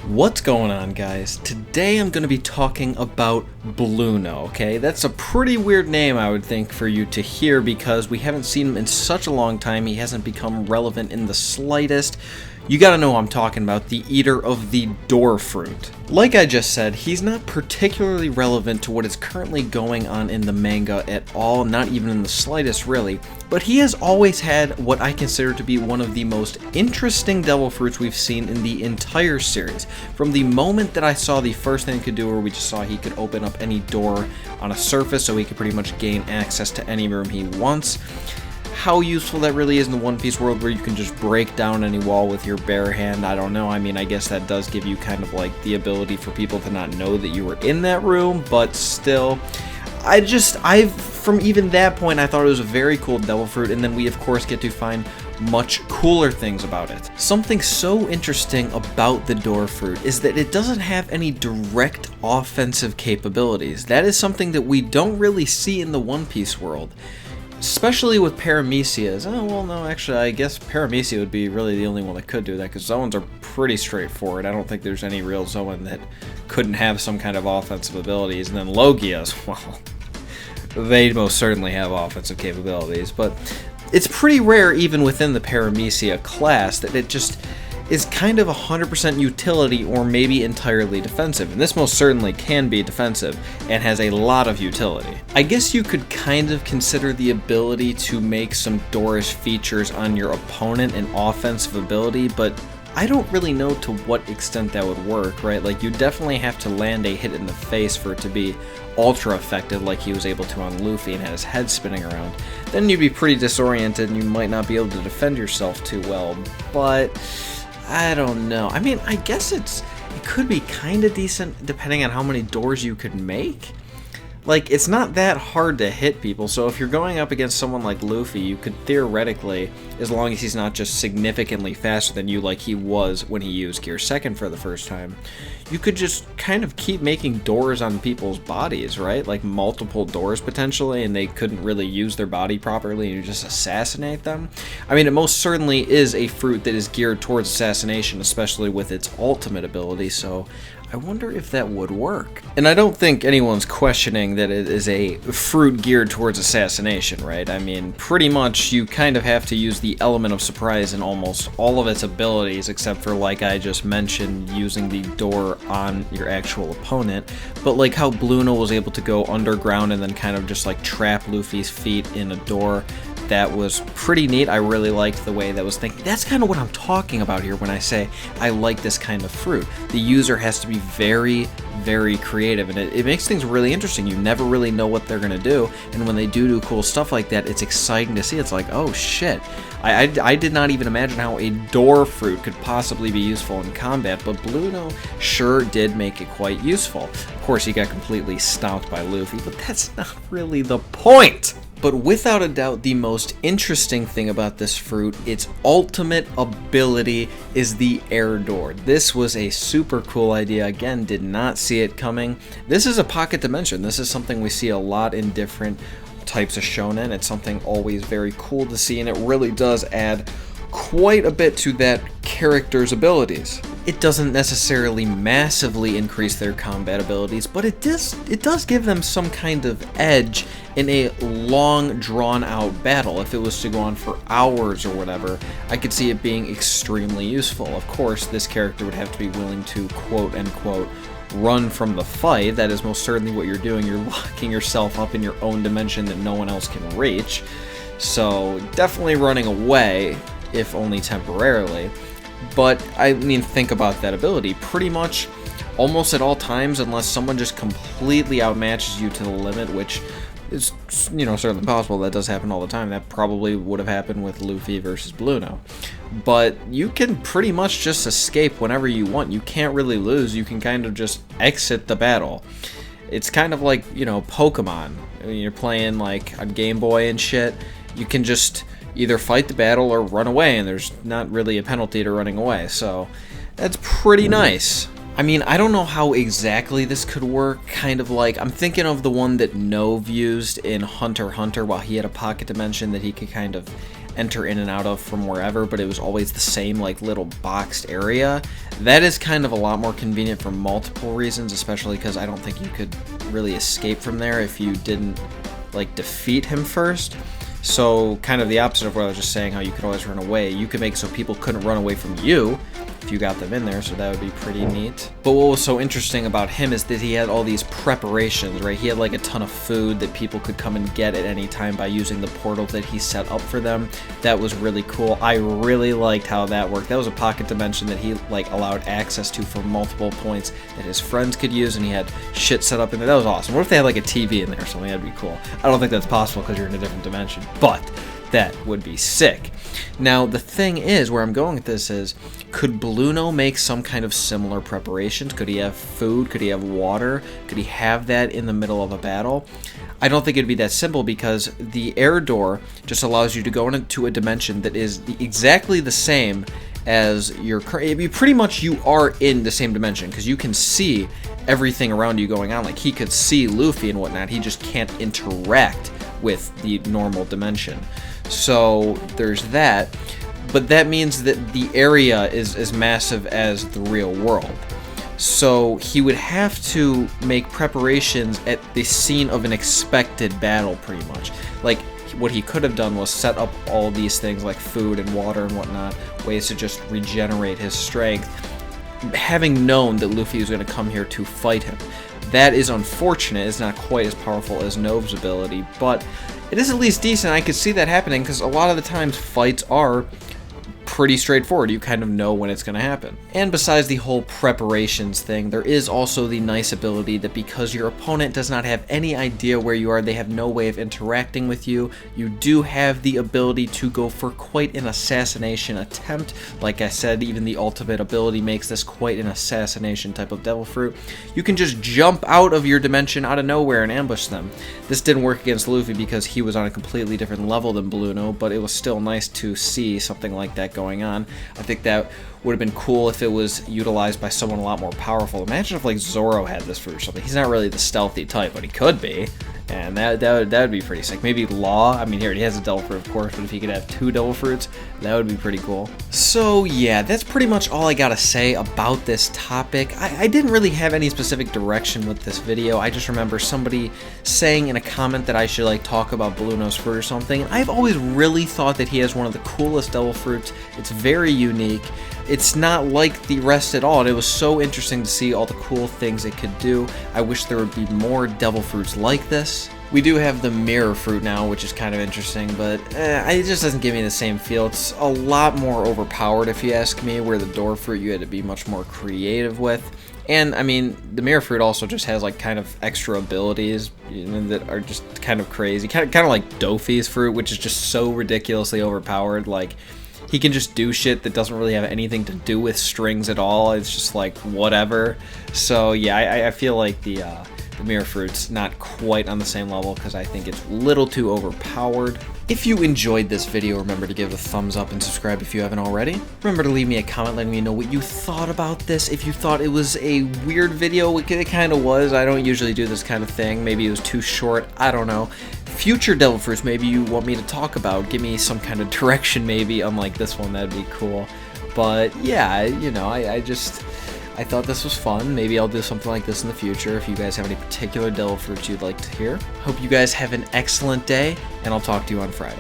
What's going on, guys? Today I'm going to be talking about Blueno, okay? That's a pretty weird name, I would think, for you to hear because we haven't seen him in such a long time. He hasn't become relevant in the slightest. You gotta know who I'm talking about, the eater of the door fruit. Like I just said, he's not particularly relevant to what is currently going on in the manga at all, not even in the slightest really, but he has always had what I consider to be one of the most interesting devil fruits we've seen in the entire series. From the moment that I saw the first thing he could do, where we just saw he could open up any door on a surface so he could pretty much gain access to any room he wants. How useful that really is in the One Piece world where you can just break down any wall with your bare hand, I don't know. I mean, I guess that does give you kind of like the ability for people to not know that you were in that room, but still, from even that point, I thought it was a very cool devil fruit, and then we of course get to find much cooler things about it. Something so interesting about the door fruit is that it doesn't have any direct offensive capabilities. That is something that we don't really see in the One Piece world. Especially with Paramecias. Oh, well, no, actually, I guess Paramecia would be really the only one that could do that, because Zoans are pretty straightforward. I don't think there's any real Zoan that couldn't have some kind of offensive abilities. And then Logias, well, they most certainly have offensive capabilities, but it's pretty rare, even within the Paramecia class, that it just is kind of 100% utility or maybe entirely defensive, and this most certainly can be defensive and has a lot of utility. I guess you could kind of consider the ability to make some doorish features on your opponent an offensive ability, but I don't really know to what extent that would work, right? Like, you definitely have to land a hit in the face for it to be ultra effective like he was able to on Luffy and had his head spinning around. Then you'd be pretty disoriented and you might not be able to defend yourself too well, but I don't know. I mean, I guess it could be kind of decent depending on how many doors you could make. Like, it's not that hard to hit people, so if you're going up against someone like Luffy, you could theoretically, as long as he's not just significantly faster than you like he was when he used Gear Second for the first time, you could just kind of keep making doors on people's bodies, right? Like multiple doors potentially, and they couldn't really use their body properly and you just assassinate them. I mean, it most certainly is a fruit that is geared towards assassination, especially with its ultimate ability, so I wonder if that would work. And I don't think anyone's questioning that it is a fruit geared towards assassination, right? I mean, pretty much you kind of have to use the element of surprise in almost all of its abilities, except for, like I just mentioned, using the door on your actual opponent. But like how Blueno was able to go underground and then kind of just like trap Luffy's feet in a door, that was pretty neat. I really liked the way that was thinking. That's kind of what I'm talking about here when I say I like this kind of fruit. The user has to be very, very creative, and it makes things really interesting. You never really know what they're going to do, and when they do cool stuff like that, it's exciting to see. It's like, oh shit. I did not even imagine how a door fruit could possibly be useful in combat, but Blueno sure did make it quite useful. Of course, he got completely stomped by Luffy, but that's not really the point! But without a doubt, the most interesting thing about this fruit, its ultimate ability, is the air door. This was a super cool idea. Again, did not see it coming. This is a pocket dimension. This is something we see a lot in different types of shonen. It's something always very cool to see, and it really does add quite a bit to that character's abilities. It doesn't necessarily massively increase their combat abilities, but it does give them some kind of edge in a long, drawn-out battle. If it was to go on for hours or whatever, I could see it being extremely useful. Of course, this character would have to be willing to, quote-unquote, run from the fight. That is most certainly what you're doing. You're locking yourself up in your own dimension that no one else can reach. So, definitely running away, if only temporarily. But, I mean, think about that ability. Pretty much, almost at all times, unless someone just completely outmatches you to the limit, which is, you know, certainly possible. That does happen all the time. That probably would have happened with Luffy versus Blueno. But you can pretty much just escape whenever you want. You can't really lose. You can kind of just exit the battle. It's kind of like, you know, Pokemon. When you're playing, like, on Game Boy and shit, you can just either fight the battle or run away, and there's not really a penalty to running away, so that's pretty nice. I mean, I don't know how exactly this could work, kind of like, I'm thinking of the one that Nove used in Hunter x Hunter while he had a pocket dimension that he could kind of enter in and out of from wherever, but it was always the same like little boxed area. That is kind of a lot more convenient for multiple reasons, especially because I don't think you could really escape from there if you didn't like defeat him first. So kind of the opposite of what I was just saying, how you could always run away. You could make so people couldn't run away from you if you got them in there, so that would be pretty neat. But what was so interesting about him is that he had all these preparations, right? He had like a ton of food that people could come and get at any time by using the portal that he set up for them. That was really cool. I really liked how that worked. That was a pocket dimension that he like allowed access to for multiple points that his friends could use, and he had shit set up in there. That was awesome. What if they had like a TV in there or something? That'd be cool. I don't think that's possible because you're in a different dimension, but that would be sick. Now, the thing is, where I'm going with this is, could Blueno make some kind of similar preparations? Could he have food? Could he have water? Could he have that in the middle of a battle? I don't think it'd be that simple, because the air door just allows you to go into a dimension that is exactly the same as your current. Pretty much you are in the same dimension, because you can see everything around you going on. Like, he could see Luffy and whatnot, he just can't interact with the normal dimension. So there's that, but that means that the area is as massive as the real world. So he would have to make preparations at the scene of an expected battle, pretty much. Like, what he could have done was set up all these things like food and water and whatnot, ways to just regenerate his strength, having known that Luffy was going to come here to fight him. That is unfortunate. It's not quite as powerful as Nove's ability, but it is at least decent. I could see that happening, because a lot of the times fights are pretty straightforward. You kind of know when it's going to happen. And besides the whole preparations thing, there is also the nice ability that because your opponent does not have any idea where you are, they have no way of interacting with you, you do have the ability to go for quite an assassination attempt. Like I said, even the ultimate ability makes this quite an assassination type of Devil Fruit. You can just jump out of your dimension out of nowhere and ambush them. This didn't work against Luffy because he was on a completely different level than Blueno, but it was still nice to see something like that going on. I think that would have been cool if it was utilized by someone a lot more powerful. Imagine if like Zoro had this fruit or something. He's not really the stealthy type, but he could be, and that would be pretty sick. Maybe Law. I mean, here he has a Devil Fruit, of course, but if he could have 2 Devil Fruits, that would be pretty cool. So yeah, that's pretty much all I gotta say about this topic. I didn't really have any specific direction with this video. I just remember somebody saying in a comment that I should like talk about Blueno's fruit or something. I've always really thought that he has one of the coolest Devil Fruits. It's very unique. It's not like the rest at all, and it was so interesting to see all the cool things it could do. I wish there would be more Devil Fruits like this. We do have the Mirror Fruit now, which is kind of interesting, but it just doesn't give me the same feel. It's a lot more overpowered, if you ask me, where the Door Fruit you had to be much more creative with. And, I mean, the Mirror Fruit also just has, like, kind of extra abilities, you know, that are just kind of crazy. Kind of like Dofi's Fruit, which is just so ridiculously overpowered. Like, he can just do shit that doesn't really have anything to do with strings at all. It's just like, whatever. So, yeah, I feel like the Mirror Fruit's not quite on the same level, because I think it's a little too overpowered. If you enjoyed this video, remember to give it a thumbs up and subscribe if you haven't already. Remember to leave me a comment letting me know what you thought about this. If you thought it was a weird video, it kind of was. I don't usually do this kind of thing. Maybe it was too short. I don't know. Future Devil Fruits maybe you want me to talk about. Give me some kind of direction maybe, unlike this one. That'd be cool. But yeah, you know, I thought this was fun. Maybe I'll do something like this in the future if you guys have any particular Devil Fruits you'd like to hear. Hope you guys have an excellent day, and I'll talk to you on Friday.